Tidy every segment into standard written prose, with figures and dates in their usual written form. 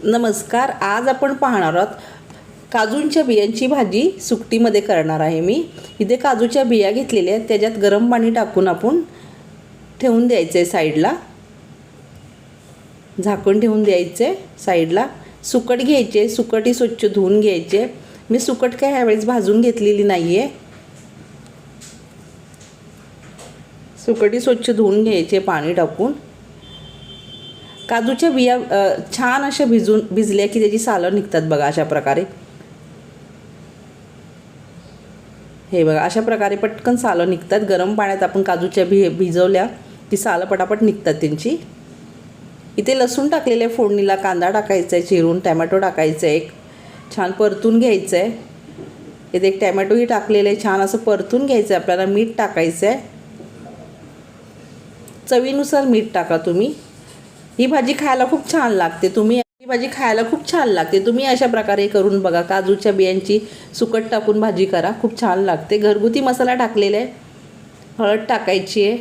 नमस्कार. आज आपण पाहणार आहोत काजूंच्या बियांची भाजी सुकटीमध्ये करणार आहे मी. इथे काजूच्या बिया घेतलेल्या आहेत, त्याच्यात गरम पाणी टाकून आपण ठेवून द्यायचे साईडला. झाकण ठेवून द्यायचे साईडला. सुकट घ्यायचे, सुकटी स्वच्छ धुवून घ्यायचे. मी सुकट काय ह्यावेळेस भाजून घेतलेली नाही आहे. सुकटी स्वच्छ धुवून घ्यायचे पाणी टाकून. काजूच्या बिया छान अशा भिजल्या की त्याची सालं निघतात बघा अशा प्रकारे. हे बघा अशा प्रकारे पटकन सालं निघतात. गरम पाण्यात आपण काजूच्या भिजवल्या की सालं पटापट निघतात त्यांची. इथे लसूण टाकलेले फोडणीला, कांदा टाकायचा आहे चिरून, टॅमॅटो टाकायचं आहे, एक छान परतून घ्यायचं आहे. इथे एक टॅमॅटोही टाकलेलं आहे, छान असं परतून घ्यायचं आहे. आपल्याला मीठ टाकायचं आहे, चवीनुसार मीठ टाका तुम्ही. ही भाजी खायला खूप छान लागते. तुम्ही अशा प्रकारे करून बघा. काजूच्या बियांची सुकट टाकून भाजी करा, खूप छान लागते. घरगुती मसाला टाकलेला आहे. हळद टाकायची आहे.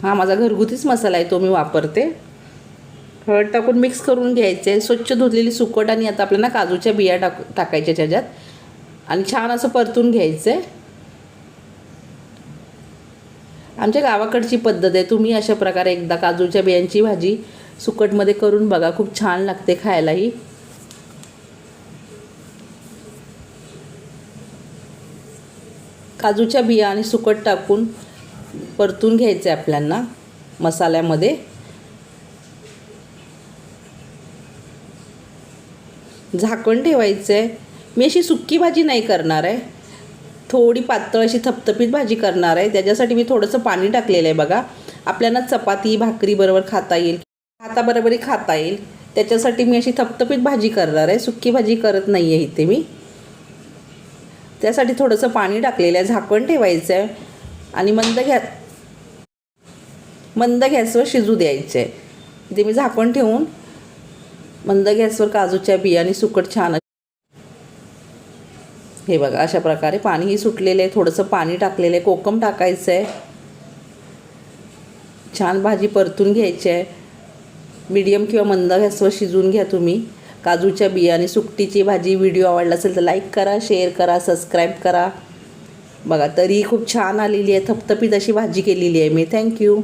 हा माझा घरगुतीच मसाला आहे, तो मी वापरते. हळद टाकून मिक्स करून घ्यायचे. स्वच्छ धुतलेली सुकट आणि आता आपल्याला काजूच्या बिया टाकायच्या त्याच्यात आणि छान असं परतून घ्यायचं आहे. आमच्या गावाकडची पद्धत आहे. तुम्ही अशा प्रकारे एकदा काजूच्या बियांची भाजी सुकटमध्ये करून बघा, खूप छान लागते खायलाही. काजूच्या बिया आणि सुकट टाकून परतून घ्यायचे आपल्याला मसाल्यामध्ये. झाकण ठेवायचं आहे. मी अशी सुक्की भाजी नाही करणार आहे, थोडी पातळ अशी थपथपीत भाजी करणार आहे. त्याच्यासाठी मी थोडंसं पाणी टाकलेलं आहे बघा. आपल्याला चपाती भाकरी बरोबर खाता येईल, भाताबरोबरही खाता येईल. त्याच्यासाठी मी अशी थपथपीत भाजी करणार आहे, सुक्की भाजी करत नाही आहे इथे मी. त्यासाठी थोडंसं पाणी टाकलेलं आहे. झाकण ठेवायचं आहे आणि मंद गॅसवर शिजू द्यायचे आहे. इथे मी झाकण ठेवून मंद गॅसवर काजूच्या बिया आणि सुकट छान, हे बघा अशा प्रकारे पाणीही सुटलेलं आहे. थोडंसं पाणी टाकलेलं आहे, कोकम टाकायचं आहे. छान भाजी परतून घ्यायची आहे. मीडियम किंवा मंद गॅसवर शिजवून घ्या तुम्ही काजूच्या बिया आणि सुकटीची भाजी. व्हिडिओ आवडला असेल तर लाईक करा, शेअर करा, सबस्क्राईब करा. बघा तरी खूप छान आलेली आहे, थपथपीत अशी भाजी केलेली आहे मी. थँक्यू.